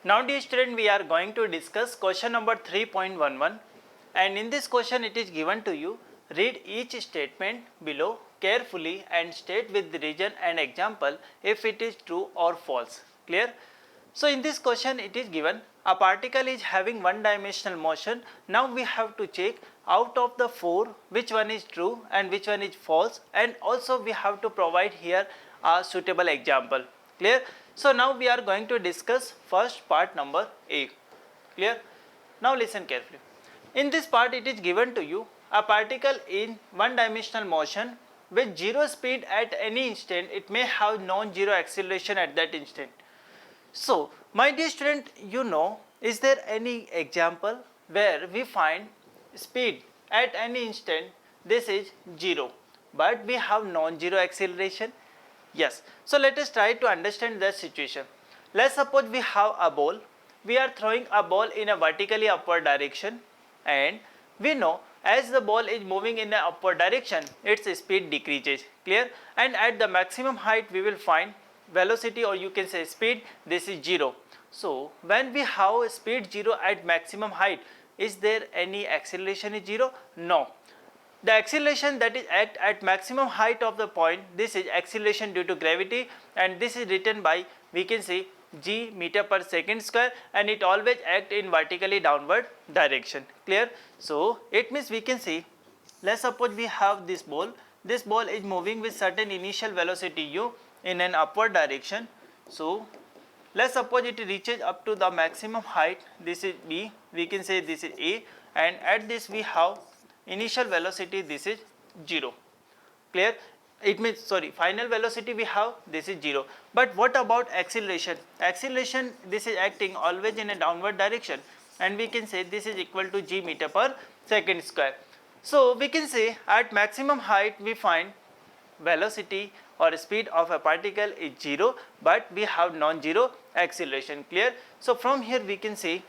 Now dear student, we are going to discuss question number 3.11, and in this question it is given to you, read each statement below carefully and state with the reason and example if it is true or false. Clear? So in this question it is given a particle is having one dimensional motion. Now we have to check out of the four which one is true and which one is false, and also we have to provide here a suitable example. Clear? So now we are going to discuss first part number A. Clear? Now listen carefully. In this part it is given to you a particle in one dimensional motion with zero speed at any instant. It may have non-zero acceleration at that instant. So my dear student, you know, is there any example where we find speed at any instant this is 0 but we have non-zero acceleration? Yes. So let us try to understand that situation. Let's suppose we have a ball. We are throwing a ball in a vertically upward direction, and we know as the ball is moving in an upward direction, its speed decreases. Clear? And at the maximum height we will find velocity, or you can say speed, this is 0. So when we have speed 0 at maximum height, is there any acceleration is 0? No. The acceleration that is act at maximum height of the point, this is acceleration due to gravity, and this is written by, we can say, g meter per second square, and it always act in vertically downward direction. Clear? So it means we can see, let's suppose we have this ball is moving with certain initial velocity u in an upward direction. So let's suppose it reaches up to the maximum height, this is b, we can say this is a, and at this we have initial velocity, this is 0. Clear? It means, sorry, final velocity we have, this is 0. But what about acceleration? Acceleration, this is acting always in a downward direction, and we can say this is equal to g meter per second square. So we can say at maximum height we find velocity or speed of a particle is 0, but we have non-zero acceleration. Clear? So from here we can say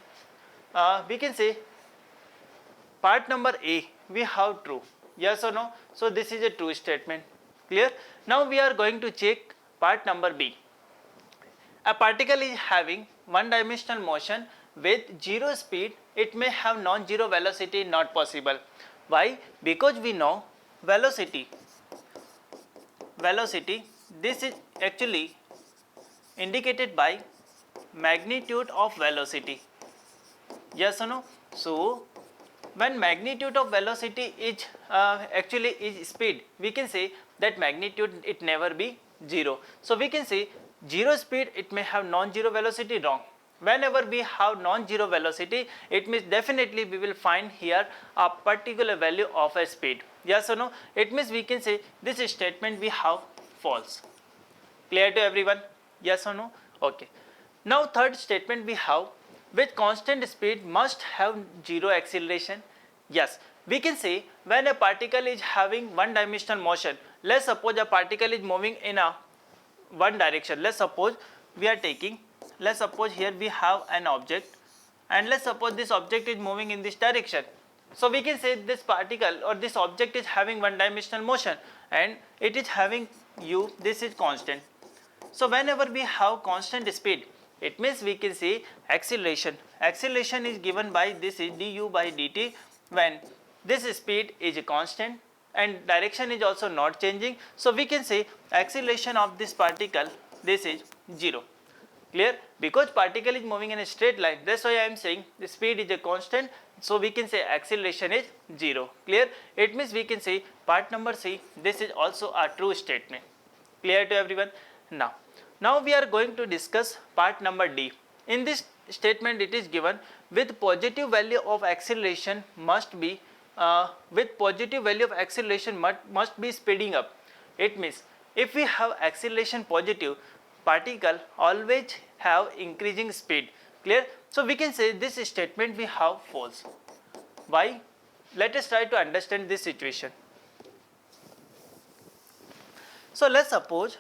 part number A we have true. Yes or no? So this is a true statement. Clear? Now we are going to check part number B. A particle is having one dimensional motion with 0 speed. It may have non-zero velocity, not possible. Why? Because we know velocity, this is actually indicated by magnitude of velocity. Yes or no? So when magnitude of velocity is actually is speed, we can say that magnitude it never be 0. So we can say 0 speed, it may have non-zero velocity. Wrong. Whenever we have non-zero velocity, it means definitely we will find here a particular value of a speed. Yes or no? It means we can say this statement we have false. Clear to everyone? Yes or no? Okay. Now third statement we have, with constant speed must have 0 acceleration. Yes, we can say when a particle is having one dimensional motion, let's suppose a particle is moving in a one direction. Let's suppose we are taking, let's suppose here we have an object, and let's suppose this object is moving in this direction. So we can say this particle or this object is having one dimensional motion and it is having u, this is constant. So whenever we have constant speed, it means we can say acceleration. Acceleration is given by this is du by dt when this speed is a constant and direction is also not changing. So we can say acceleration of this particle, this is 0. Clear? Because particle is moving in a straight line, that's why I am saying the speed is a constant. So we can say acceleration is 0. Clear? It means we can say part number C, this is also a true statement. Clear to everyone? Now we are going to discuss part number D. In this statement it is given, with positive value of acceleration must be speeding up. It means if we have acceleration positive, particle always have increasing speed. Clear? So we can say this statement we have false. Why? Let us try to understand this situation. So let's suppose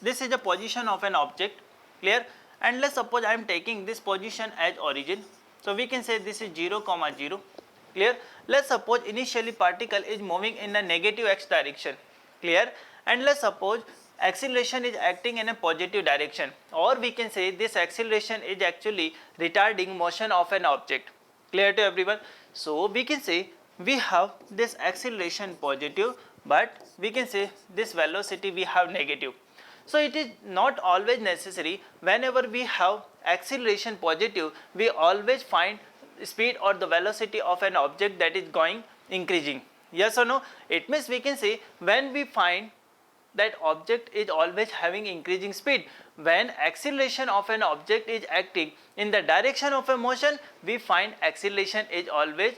this is the position of an object. Clear? And let's suppose I am taking this position as origin. So we can say this is 0, 0. Clear? Let's suppose initially particle is moving in the negative x direction. Clear? And let's suppose acceleration is acting in a positive direction, or we can say this acceleration is actually retarding motion of an object. Clear to everyone? So we can say we have this acceleration positive, but we can say this velocity we have negative. So it is not always necessary. Whenever we have acceleration positive, we always find speed or the velocity of an object that is going increasing. Yes or no? It means we can say when we find that object is always having increasing speed, when acceleration of an object is acting in the direction of a motion, we find acceleration is always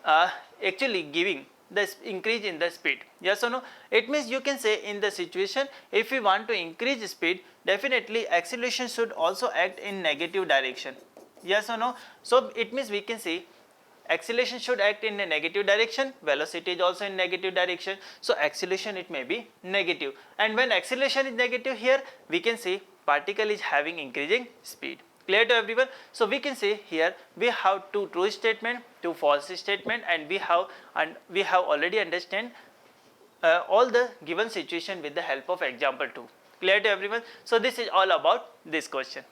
actually giving the increase in the speed. Yes or no? It means you can say in the situation, if we want to increase speed, definitely acceleration should also act in negative direction. Yes or no? So it means we can say acceleration should act in a negative direction, velocity is also in negative direction, so acceleration it may be negative, and when acceleration is negative here, we can say particle is having increasing speed. Clear to everyone? So we can say here we have two true statement, two false statement, and we have already understand all the given situation with the help of example 2. Clear to everyone? So this is all about this question.